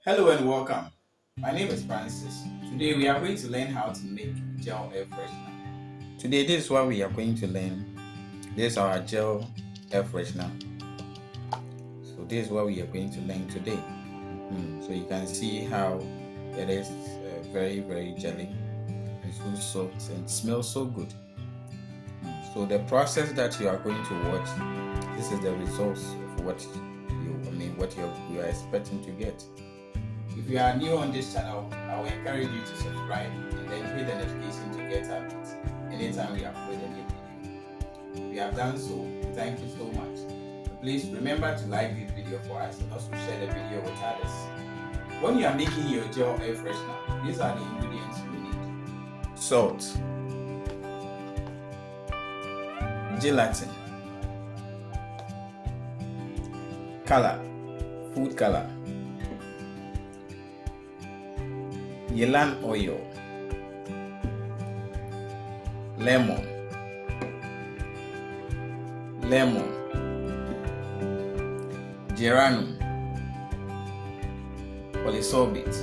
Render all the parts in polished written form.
Hello and welcome. My name is Francis. Today we are going to learn how to make gel air freshener. Today this is what we are going to learn. This is our gel air freshener. So this is what we are going to learn today. So you can see how it is very jelly. It's so soft and smells so good. So the process that you are going to watch, this is the results of what you are expecting to get. If you are new on this channel, I will encourage you to subscribe and then hit the notification to get updates anytime we upload a new video. If you have done so, thank you so much. Please remember to like this video for us and also share the video with others. When you are making your gel air freshener, these are the ingredients you need: salt, gelatin, color, food color, ylang oil, lemon, geranium, polysorbate.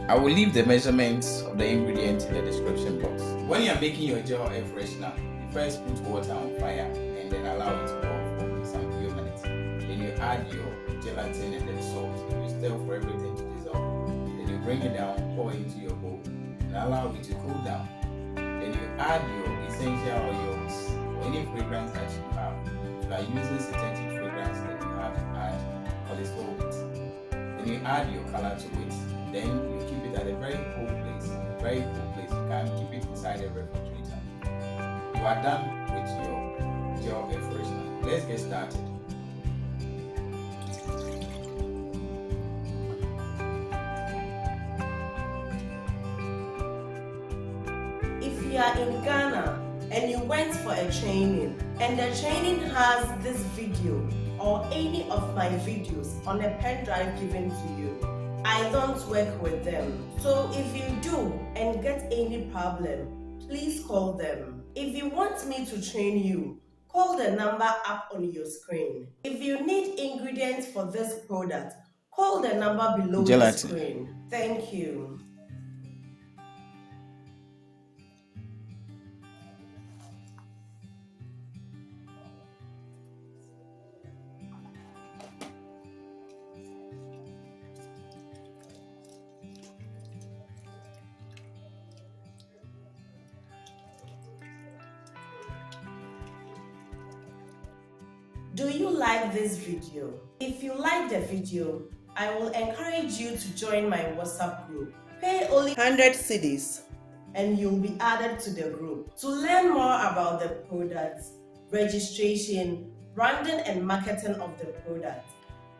I will leave the measurements of the ingredients in the description box. When you are making your gel air freshener, you first put water on fire and then allow it to boil for some few minutes. Then you add your gelatin and then salt. You stir for everything to dissolve. Then you bring it down, pour into your bowl, and allow it to cool down. Then you add your essential oils or any fragrance that you have. If you are using synthetic fragrance, then you have to add polysorbate. Then you add your color to it. Then you keep it at a very cool place. You can't keep it inside a refrigerator. You are done with your gel air freshener. Let's get started. If you are in Ghana and you went for a training and the training has this video or any of my videos on a pen drive given to you, I don't work with them. So if you do and get any problem, please call them. If you want me to train you, call the number up on your screen. If you need ingredients for this product, call the number below the screen. Thank you. Do you like this video? If you like the video, I will encourage you to join my WhatsApp group. Pay only 100 cedis and you'll be added to the group. To learn more about the products, registration, branding and marketing of the product,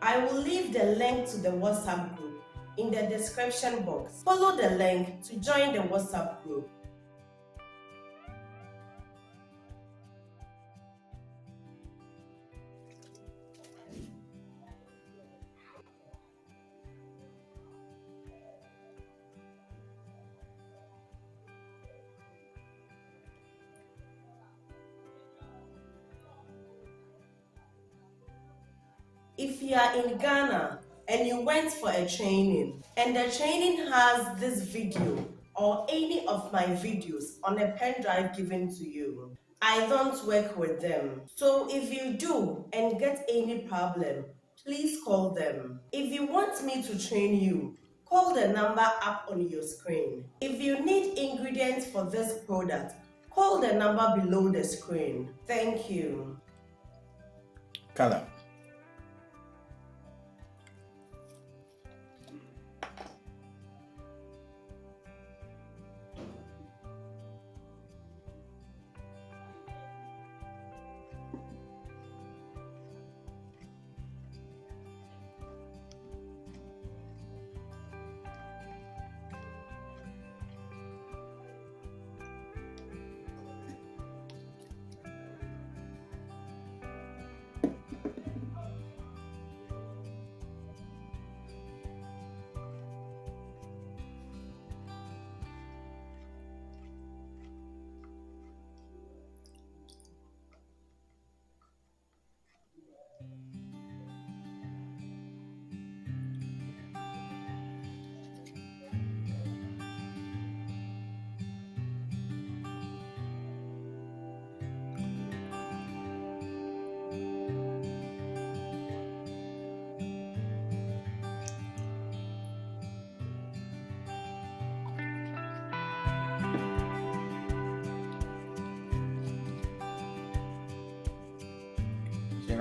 I will leave the link to the WhatsApp group in the description box. Follow the link to join the WhatsApp group. If you are in Ghana and you went for a training and the training has this video or any of my videos on a pen drive given to you, I don't work with them. So if you do and get any problem, please call them. If you want me to train you, call the number up on your screen. If you need ingredients for this product, call the number below the screen. Thank you. Color.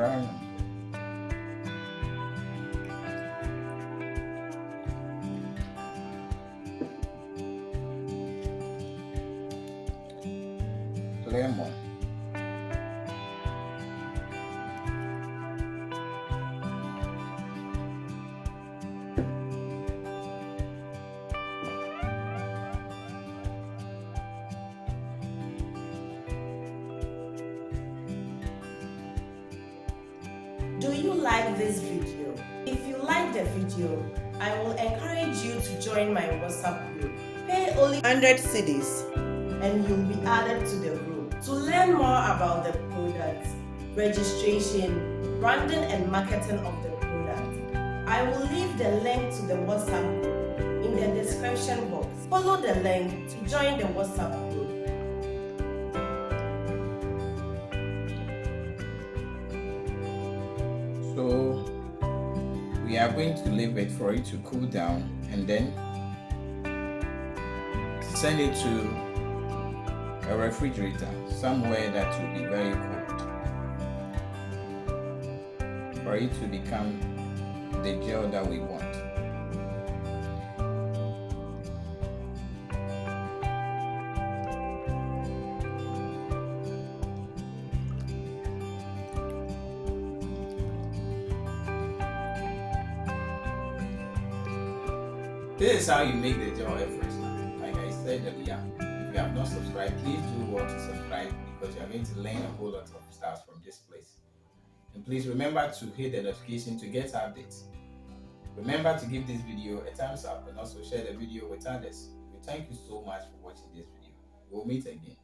dry. Lemon. Do you like this video? If you like the video, I will encourage you to join my WhatsApp group. Pay only 100 cedis and you'll be added to the group. To learn more about the product, registration, branding and marketing of the product, I will leave the link to the WhatsApp group in the description box. Follow the link to join the WhatsApp group. So we are going to leave it for it to cool down and then send it to a refrigerator, somewhere that will be very cold, for it to become the gel that we want. This is how you make the gel air freshener. Like I said earlier, if you have not subscribed, please do want to subscribe because you are going to learn a whole lot of stuff from this place. And please remember to hit the notification to get updates. Remember to give this video a thumbs up and also share the video with others. We thank you so much for watching this video. We'll meet again.